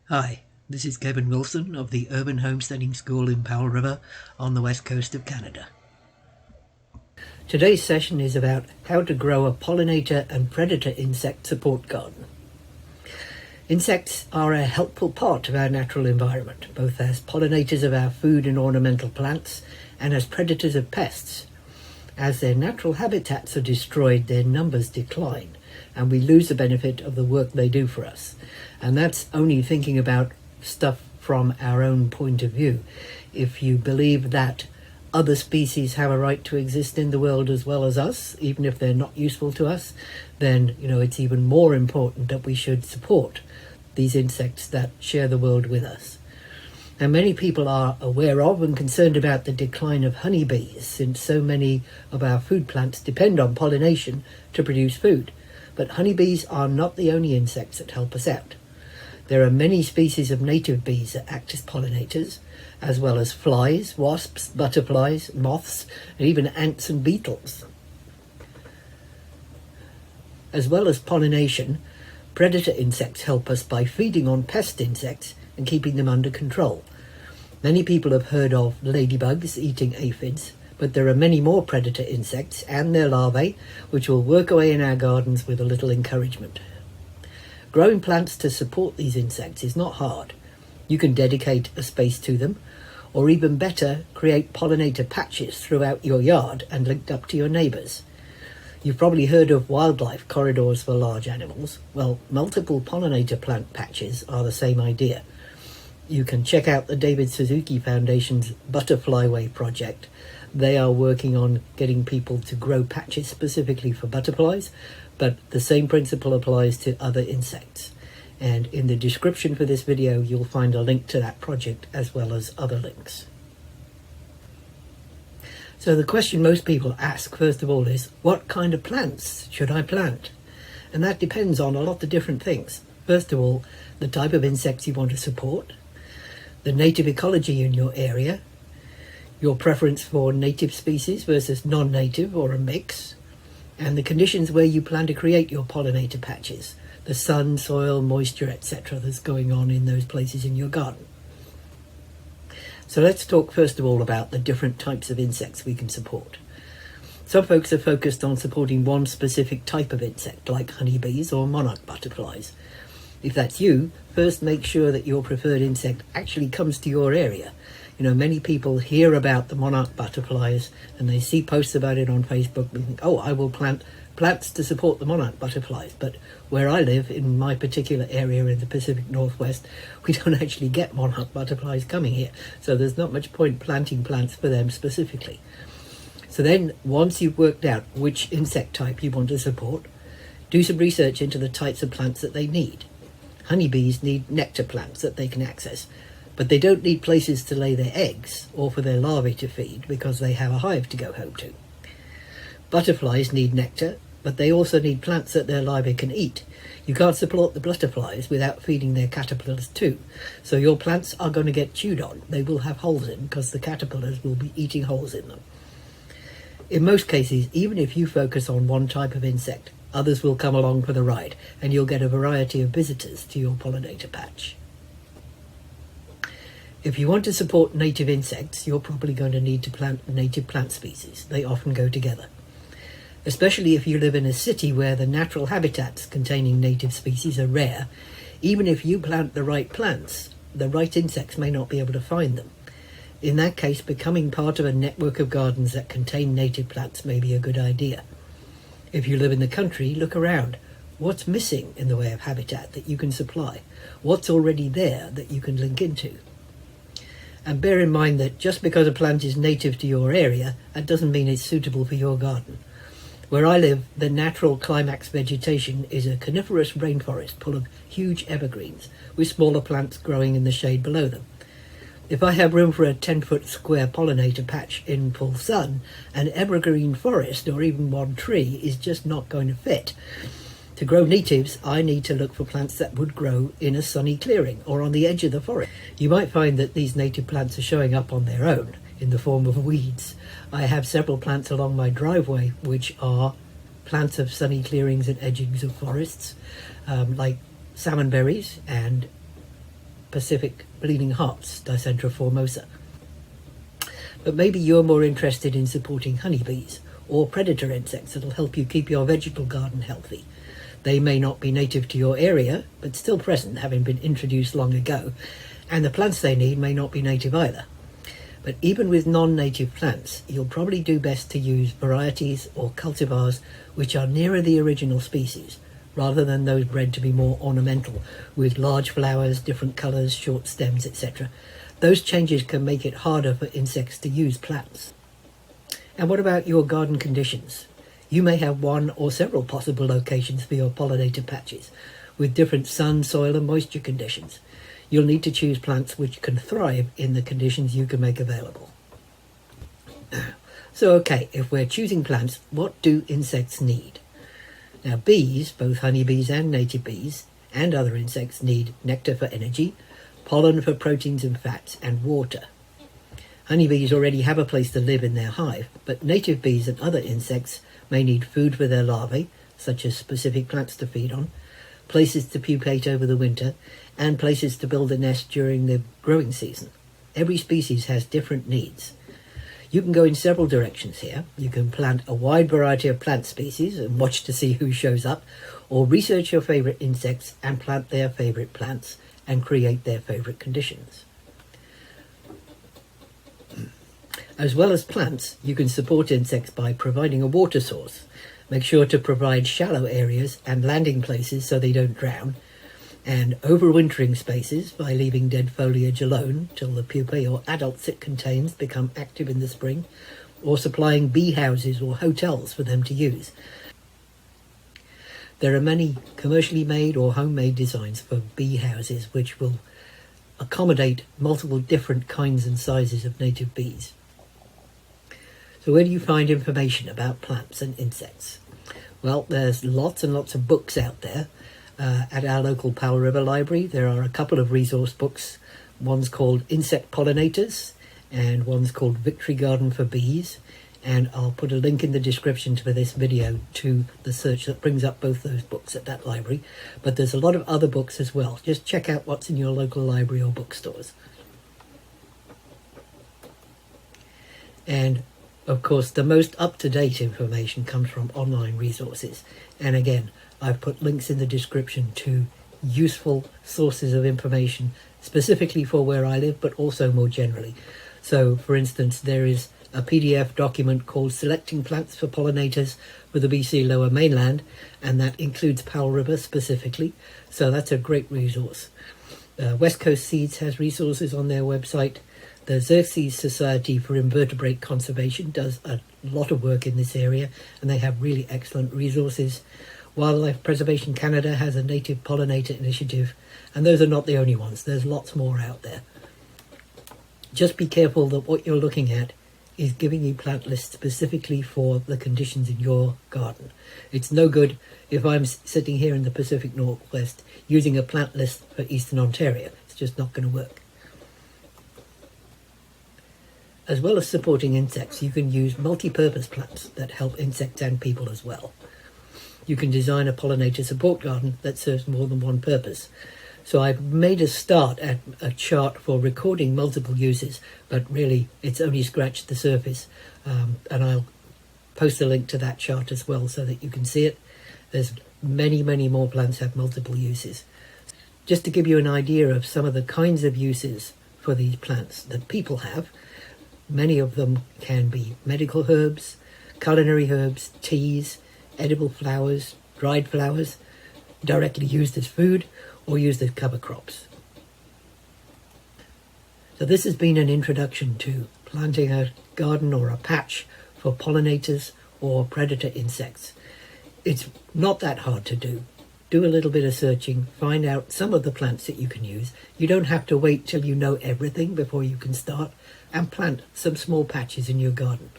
Hi, this is Kevin Wilson of the Urban Homesteading School in Powell River on the west coast of Canada. Today's session is about how to grow a pollinator and predator insect support garden. Insects are a helpful part of our natural environment, both as pollinators of our food and ornamental plants and as predators of pests. As their natural habitats are destroyed, their numbers decline, and we lose the benefit of the work they do for us. And that's only thinking about stuff from our own point of view. If you believe that other species have a right to exist in the world as well as us, even if they're not useful to us, then it's even more important that we should support these insects that share the world with us. And many people are aware of and concerned about the decline of honeybees, since so many of our food plants depend on pollination to produce food. But honeybees are not the only insects that help us out. There are many species of native bees that act as pollinators, as well as flies, wasps, butterflies, moths, and even ants and beetles. As well as pollination, predator insects help us by feeding on pest insects and keeping them under control. Many people have heard of ladybugs eating aphids, but there are many more predator insects and their larvae which will work away in our gardens with a little encouragement. Growing plants to support these insects is not hard. You can dedicate a space to them, or even better, create pollinator patches throughout your yard and linked up to your neighbours. You've probably heard of wildlife corridors for large animals. Well, multiple pollinator plant patches are the same idea. You can check out the David Suzuki Foundation's Butterflyway project. They are working on getting people to grow patches specifically for butterflies, but the same principle applies to other insects. And in the description for this video, you'll find a link to that project as well as other links. So the question most people ask, first of all, is what kind of plants should I plant? And that depends on a lot of different things. First of all, the type of insects you want to support, the native ecology in your area, your preference for native species versus non-native or a mix, and the conditions where you plan to create your pollinator patches, the sun, soil, moisture, etc. that's going on in those places in your garden. So let's talk first of all about the different types of insects we can support. Some folks are focused on supporting one specific type of insect, like honeybees or monarch butterflies. If that's you, first make sure that your preferred insect actually comes to your area. Many people hear about the monarch butterflies and they see posts about it on Facebook and think, oh, I will plant plants to support the monarch butterflies. But where I live, in my particular area in the Pacific Northwest, we don't actually get monarch butterflies coming here. So there's not much point planting plants for them specifically. So then, once you've worked out which insect type you want to support, do some research into the types of plants that they need. Honeybees need nectar plants that they can access, but they don't need places to lay their eggs or for their larvae to feed because they have a hive to go home to. Butterflies need nectar, but they also need plants that their larvae can eat. You can't support the butterflies without feeding their caterpillars too. So your plants are going to get chewed on. They will have holes in because the caterpillars will be eating holes in them. In most cases, even if you focus on one type of insect, others will come along for the ride and you'll get a variety of visitors to your pollinator patch. If you want to support native insects, you're probably going to need to plant native plant species. They often go together. Especially if you live in a city where the natural habitats containing native species are rare, even if you plant the right plants, the right insects may not be able to find them. In that case, becoming part of a network of gardens that contain native plants may be a good idea. If you live in the country, look around. What's missing in the way of habitat that you can supply? What's already there that you can link into? And bear in mind that just because a plant is native to your area, that doesn't mean it's suitable for your garden. Where I live, the natural climax vegetation is a coniferous rainforest full of huge evergreens, with smaller plants growing in the shade below them. If I have room for a 10-foot square pollinator patch in full sun, an evergreen forest or even one tree is just not going to fit. To grow natives, I need to look for plants that would grow in a sunny clearing or on the edge of the forest. You might find that these native plants are showing up on their own in the form of weeds. I have several plants along my driveway which are plants of sunny clearings and edgings of forests, like salmon berries and Pacific bleeding hearts, Dicentra formosa. But maybe you're more interested in supporting honeybees or predator insects that'll help you keep your vegetable garden healthy. They may not be native to your area, but still present, having been introduced long ago, and the plants they need may not be native either. But even with non-native plants, you'll probably do best to use varieties or cultivars which are nearer the original species, rather than those bred to be more ornamental, with large flowers, different colours, short stems, etc. Those changes can make it harder for insects to use plants. And what about your garden conditions? You may have one or several possible locations for your pollinator patches, with different sun, soil and moisture conditions. You'll need to choose plants which can thrive in the conditions you can make available. So okay, if we're choosing plants, what do insects need? Now bees, both honeybees and native bees, and other insects need nectar for energy, pollen for proteins and fats, and water. Honeybees already have a place to live in their hive, but native bees and other insects may need food for their larvae, such as specific plants to feed on, places to pupate over the winter, and places to build a nest during the growing season. Every species has different needs. You can go in several directions here. You can plant a wide variety of plant species and watch to see who shows up, or research your favourite insects and plant their favourite plants and create their favourite conditions. As well as plants, you can support insects by providing a water source. Make sure to provide shallow areas and landing places so they don't drown, and overwintering spaces by leaving dead foliage alone till the pupae or adults it contains become active in the spring, or supplying bee houses or hotels for them to use. There are many commercially made or homemade designs for bee houses which will accommodate multiple different kinds and sizes of native bees. So where do you find information about plants and insects? Well, there's lots and lots of books out there. At our local Powell River library, there are a couple of resource books. One's called Insect Pollinators, and one's called Victory Garden for Bees. And I'll put a link in the description for this video to the search that brings up both those books at that library. But there's a lot of other books as well. Just check out what's in your local library or bookstores. And of course, the most up-to-date information comes from online resources. And again, I've put links in the description to useful sources of information specifically for where I live, but also more generally. So, for instance, there is a PDF document called Selecting Plants for Pollinators for the BC Lower Mainland, and that includes Powell River specifically. So that's a great resource. West Coast Seeds has resources on their website. The Xerces Society for Invertebrate Conservation does a lot of work in this area, and they have really excellent resources. Wildlife Preservation Canada has a native pollinator initiative, and those are not the only ones. There's lots more out there. Just be careful that what you're looking at is giving you plant lists specifically for the conditions in your garden. It's no good if I'm sitting here in the Pacific Northwest using a plant list for Eastern Ontario. It's just not going to work. As well as supporting insects, you can use multi-purpose plants that help insects and people as well. You can design a pollinator support garden that serves more than one purpose. So I've made a start at a chart for recording multiple uses, but really it's only scratched the surface. And I'll post a link to that chart as well so that you can see it. There's many, many more plants have multiple uses. Just to give you an idea of some of the kinds of uses for these plants that people have, many of them can be medical herbs, culinary herbs, teas, edible flowers, dried flowers, directly used as food or used as cover crops. So this has been an introduction to planting a garden or a patch for pollinators or predator insects. It's not that hard to do. Do a little bit of searching, find out some of the plants that you can use. You don't have to wait till you know everything before you can start, and plant some small patches in your garden.